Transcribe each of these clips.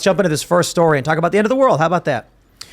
jump into this first story and talk about the end of the world. How about that?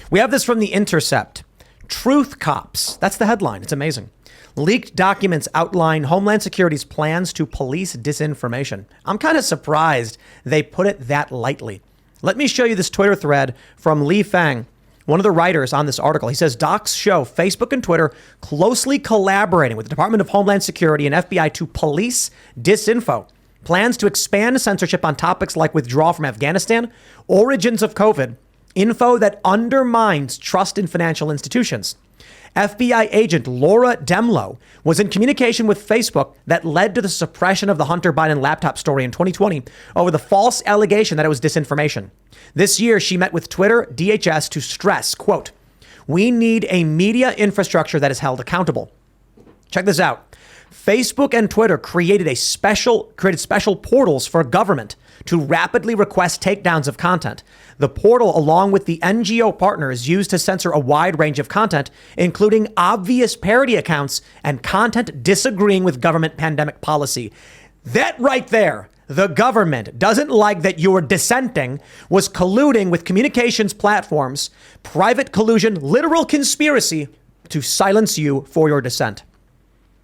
We have this from The Intercept. Truth Cops. That's the headline. It's amazing. Leaked documents outline Homeland Security's plans to police disinformation. I'm kind of surprised they put it that lightly. Let me show you this Twitter thread from Li Fang, one of the writers on this article. He says docs show Facebook and Twitter closely collaborating with the Department of Homeland Security and FBI to police disinfo. Plans to expand censorship on topics like withdrawal from Afghanistan, origins of COVID, info that undermines trust in financial institutions. FBI agent Laura Demlow was in communication with Facebook that led to the suppression of the Hunter Biden laptop story in 2020 over the false allegation that it was disinformation. This year, she met with Twitter DHS to stress, quote, "We need a media infrastructure that is held accountable." Check this out. Facebook and Twitter created special portals for government to rapidly request takedowns of content. The portal, along with the NGO partners, is used to censor a wide range of content, including obvious parody accounts and content disagreeing with government pandemic policy. That right there, the government doesn't like that you are dissenting, was colluding with communications platforms, private collusion, literal conspiracy to silence you for your dissent.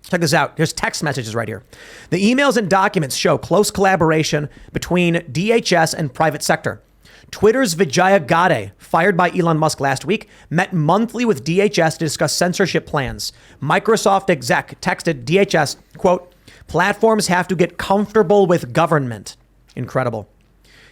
Check this out. Here's text messages right here. The emails and documents show close collaboration between DHS and private sector. Twitter's Vijaya Gadde, fired by Elon Musk last week, met monthly with DHS to discuss censorship plans. Microsoft exec texted DHS, quote, "Platforms have to get comfortable with government." Incredible.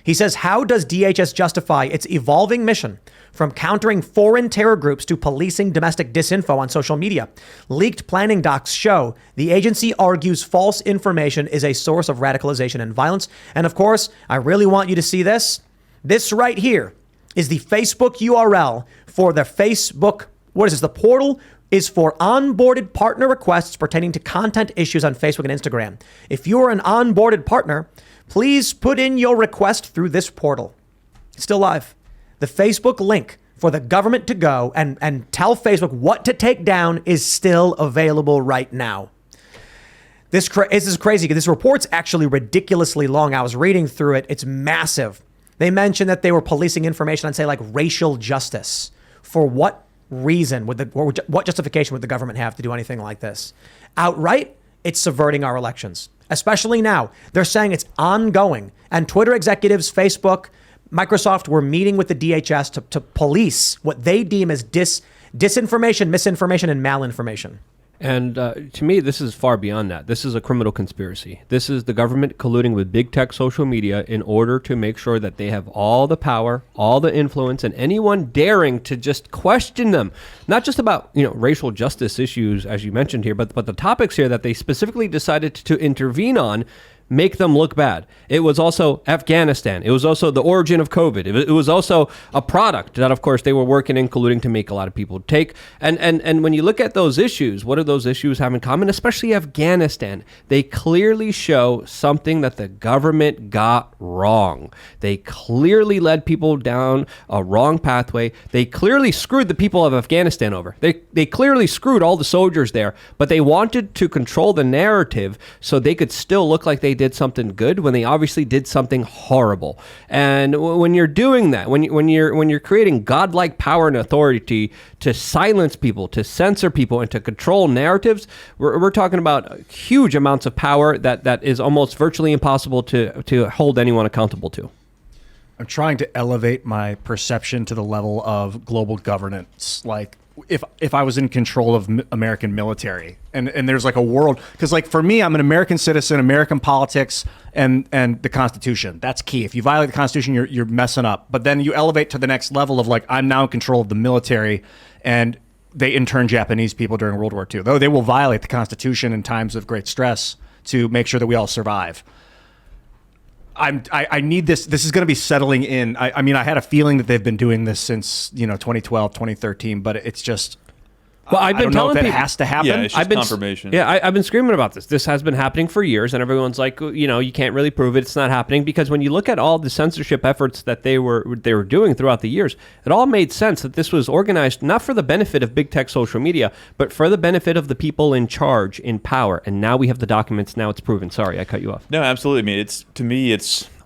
He says, how does DHS justify its evolving mission from countering foreign terror groups to policing domestic disinfo on social media? Leaked planning docs show the agency argues false information is a source of radicalization and violence. And of course, I really want you to see this. This right here is the Facebook URL for the Facebook. What is this? The portal is for onboarded partner requests pertaining to content issues on Facebook and Instagram. If you are an onboarded partner, please put in your request through this portal. It's still live. The Facebook link for the government to go and tell Facebook what to take down is still available right now. This is crazy because this report's actually ridiculously long. I was reading through it. It's massive. They mentioned that they were policing information on, say, like racial justice. For what reason what justification would the government have to do anything like this? Outright, it's subverting our elections. Especially now, they're saying it's ongoing. And Twitter executives, Facebook, Microsoft were meeting with the DHS to police what they deem as disinformation, misinformation, and malinformation. And to me, this is far beyond that. This is a criminal conspiracy. This is the government colluding with big tech social media in order to make sure that they have all the power, all the influence, and anyone daring to just question them. Not just about, racial justice issues, as you mentioned here, but the topics here that they specifically decided to intervene on make them look bad. It was also Afghanistan. It was also the origin of COVID. It was also a product that, of course, they were working and colluding to make a lot of people take. And when you look at those issues, what do those issues have in common? Especially Afghanistan. They clearly show something that the government got wrong. They clearly led people down a wrong pathway. They clearly screwed the people of Afghanistan over. They clearly screwed all the soldiers there, but they wanted to control the narrative so they could still look like they did something good when they obviously did something horrible. And when you're doing that, when you're creating godlike power and authority to silence people, to censor people, and to control narratives, we're talking about huge amounts of power that is almost virtually impossible to hold anyone accountable to. I'm trying to elevate my perception to the level of global governance. Like, if I was in control of American military and there's like a world, because like for me, I'm an American citizen, American politics and the Constitution. That's key. If you violate the Constitution, you're messing up. But then you elevate to the next level of like, I'm now in control of the military, and they interned Japanese people during World War II. Though they will violate the Constitution in times of great stress to make sure that we all survive. I need this. This is going to be settling in. I mean, I had a feeling that they've been doing this since 2012, 2013, but it's just. Well, I've been telling people it has to happen. Yeah, it's just confirmation. I've been screaming about this. This has been happening for years, and everyone's like, you can't really prove it. It's not happening, because when you look at all the censorship efforts that they were doing throughout the years, it all made sense that this was organized not for the benefit of big tech social media, but for the benefit of the people in charge, in power. And now we have the documents. Now it's proven. Sorry, I cut you off. No, absolutely. I mean, to me,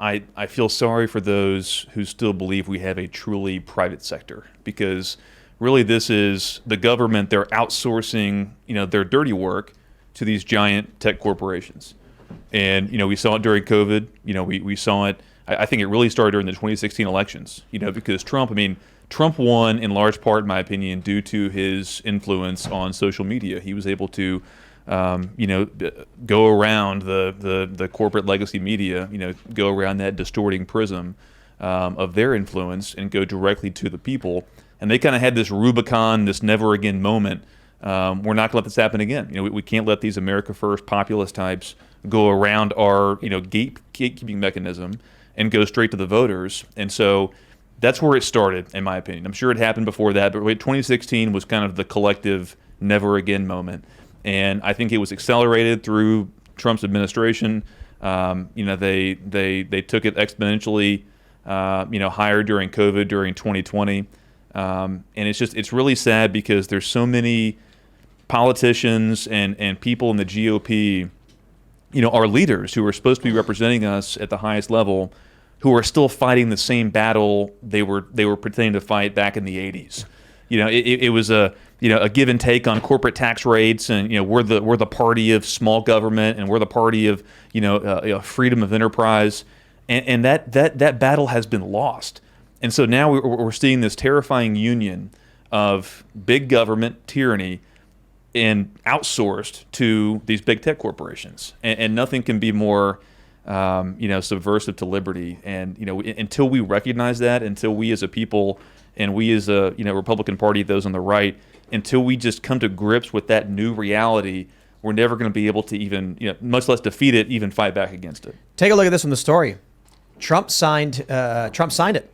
I feel sorry for those who still believe we have a truly private sector, because really this is the government. They're outsourcing, their dirty work to these giant tech corporations. And, we saw it during COVID. We saw it. I think it really started during the 2016 elections, because Trump won in large part, in my opinion, due to his influence on social media. He was able to, go around the corporate legacy media, go around that distorting prism of their influence and go directly to the people. And they kind of had this Rubicon, this never again moment. We're not going to let this happen again. We can't let these America First populist types go around our, gatekeeping mechanism and go straight to the voters. And so that's where it started, in my opinion. I'm sure it happened before that, but 2016 was kind of the collective never again moment. And I think it was accelerated through Trump's administration. They took it exponentially, higher during COVID, during 2020. And it's really sad because there's so many politicians and people in the GOP, our leaders who are supposed to be representing us at the highest level, who are still fighting the same battle they were pretending to fight back in the 80s. It was a give and take on corporate tax rates, and we're the party of small government, and we're the party of freedom of enterprise, and that battle has been lost. And so now we're seeing this terrifying union of big government tyranny and outsourced to these big tech corporations, and nothing can be more subversive to liberty. And until we recognize that, until we as a people and we as a Republican Party, those on the right, until we just come to grips with that new reality, we're never going to be able to even, much less defeat it, even fight back against it. Take a look at this from the story. Trump signed it.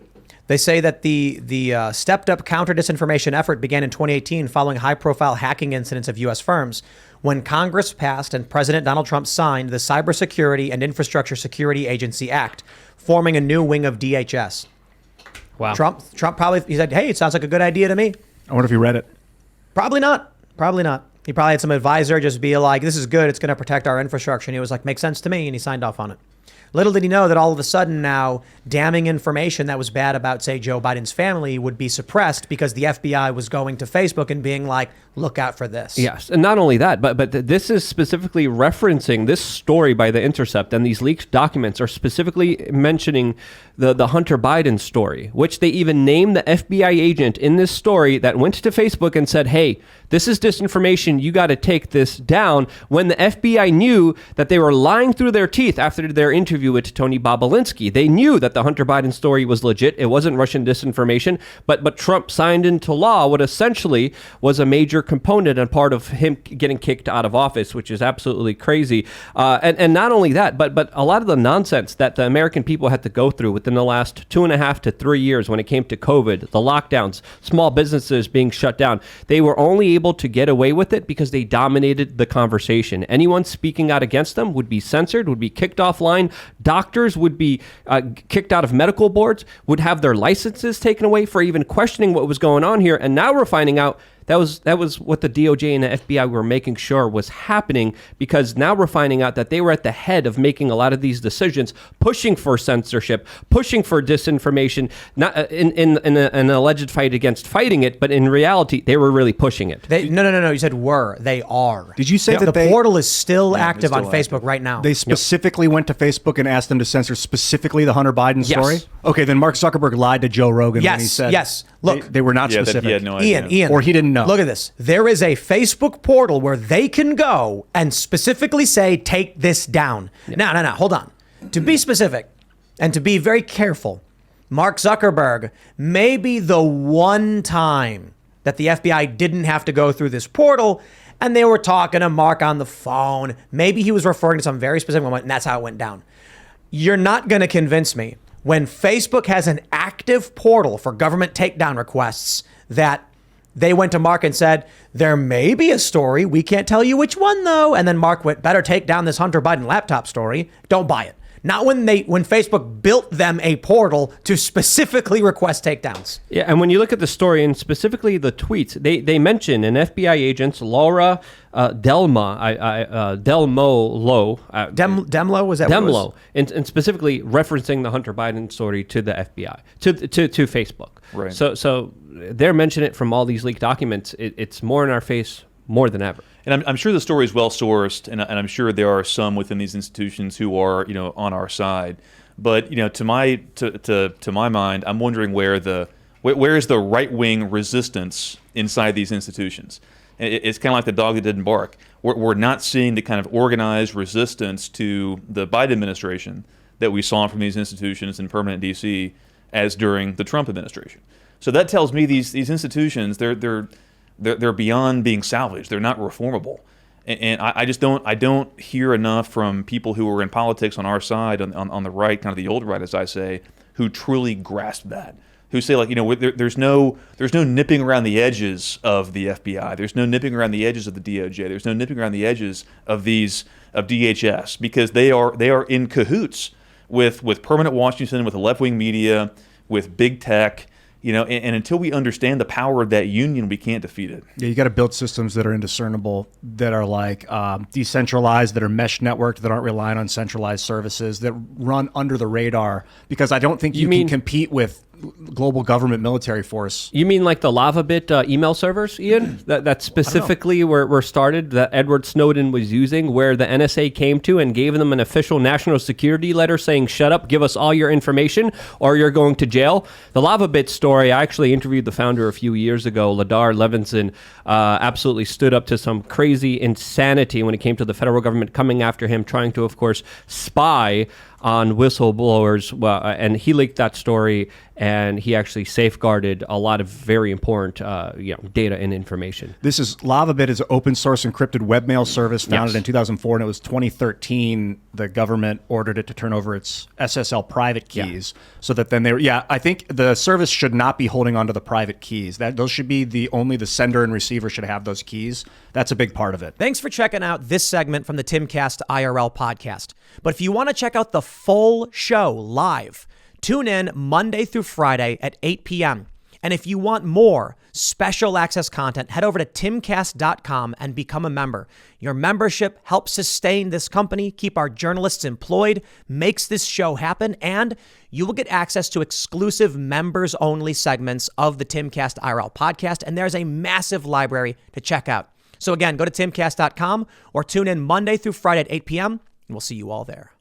They say that the stepped-up counter-disinformation effort began in 2018 following high-profile hacking incidents of U.S. firms, when Congress passed and President Donald Trump signed the Cybersecurity and Infrastructure Security Agency Act, forming a new wing of DHS. Wow. Trump probably, he said, hey, it sounds like a good idea to me. I wonder if you read it. Probably not. He probably had some advisor just be like, this is good, it's going to protect our infrastructure. And he was like, makes sense to me. And he signed off on it. Little did he know that all of a sudden now damning information that was bad about, say, Joe Biden's family would be suppressed because the FBI was going to Facebook and being like, look out for this. Yes. And not only that, but this is specifically referencing this story by The Intercept, and these leaked documents are specifically mentioning the Hunter Biden story, which they even named the FBI agent in this story that went to Facebook and said, hey, this is disinformation. You got to take this down, when the FBI knew that they were lying through their teeth after their interview with Tony Bobolinsky. They knew that the Hunter Biden story was legit. It wasn't Russian disinformation, but Trump signed into law what essentially was a major component and part of him getting kicked out of office, which is absolutely crazy. And not only that, but a lot of the nonsense that the American people had to go through within the last 2.5 to 3 years when it came to COVID, the lockdowns, small businesses being shut down, they were only able to get away with it because they dominated the conversation. Anyone speaking out against them would be censored, would be kicked offline. Doctors would be kicked out of medical boards, would have their licenses taken away for even questioning what was going on here. And now we're finding out that was what the DOJ and the FBI were making sure was happening, because now we're finding out that they were at the head of making a lot of these decisions, pushing for censorship, pushing for disinformation, not in an alleged fight against fighting it, but in reality, they were really pushing it. No. You said were. They are. Did you say that the portal is still active on Facebook active right now? They specifically went to Facebook and asked them to censor specifically the Hunter Biden story? Yes. Okay, then Mark Zuckerberg lied to Joe Rogan when he said Look, they were not specific. That he had no idea. Ian, or he didn't know. Look at this. There is a Facebook portal where they can go and specifically say, take this down. No, hold on. To be specific and to be very careful, Mark Zuckerberg may be the one time that the FBI didn't have to go through this portal and they were talking to Mark on the phone. Maybe he was referring to some very specific moment, and that's how it went down. You're not going to convince me when Facebook has an active portal for government takedown requests that they went to Mark and said, there may be a story. We can't tell you which one, though. And then Mark went, better take down this Hunter Biden laptop story. Don't buy it. not when Facebook built them a portal to specifically request takedowns. Yeah, and when you look at the story and specifically the tweets, they mention an FBI agent, Laura Demlo, was that what it was? Demlo, and specifically referencing the Hunter Biden story to the FBI, to Facebook. Right. So they're mentioning it from all these leaked documents. It's more in our face more than ever. And I'm sure the story is well sourced, and I'm sure there are some within these institutions who are, on our side. But to my mind, I'm wondering where is the right wing resistance inside these institutions. It's kind of like the dog that didn't bark. We're not seeing the kind of organized resistance to the Biden administration that we saw from these institutions in permanent DC as during the Trump administration. So that tells me these institutions they're beyond being salvaged. They're not reformable, and I just don't hear enough from people who are in politics on our side on the right, kind of the old right, as I say, who truly grasp that. Who say there's no nipping around the edges of the FBI. There's no nipping around the edges of the DOJ. There's no nipping around the edges of DHS, because they are in cahoots with permanent Washington, with the left wing media, with big tech. And until we understand the power of that union, we can't defeat it. Yeah, you got to build systems that are indiscernible, that are like decentralized, that are mesh networked, that aren't relying on centralized services, that run under the radar. Because I don't think you can compete with global government military force. You mean like the LavaBit email servers, Ian? That specifically were started, that Edward Snowden was using, where the NSA came to and gave them an official national security letter saying, shut up, give us all your information, or you're going to jail. The LavaBit story, I actually interviewed the founder a few years ago. Ladar Levinson absolutely stood up to some crazy insanity when it came to the federal government coming after him, trying to, of course, spy on whistleblowers, and he leaked that story, and he actually safeguarded a lot of very important data and information. This is LavaBit is an open source encrypted webmail service founded in 2004, and it was 2013 the government ordered it to turn over its SSL private keys, so that then I think the service should not be holding onto the private keys. Those should be only the sender and receiver should have those keys. That's a big part of it. Thanks for checking out this segment from the Timcast IRL podcast. But if you want to check out the full show live, tune in Monday through Friday at 8 p.m. And if you want more special access content, head over to timcast.com and become a member. Your membership helps sustain this company, keep our journalists employed, makes this show happen, and you will get access to exclusive members-only segments of the Timcast IRL podcast, and there's a massive library to check out. So again, go to timcast.com or tune in Monday through Friday at 8 p.m., and we'll see you all there.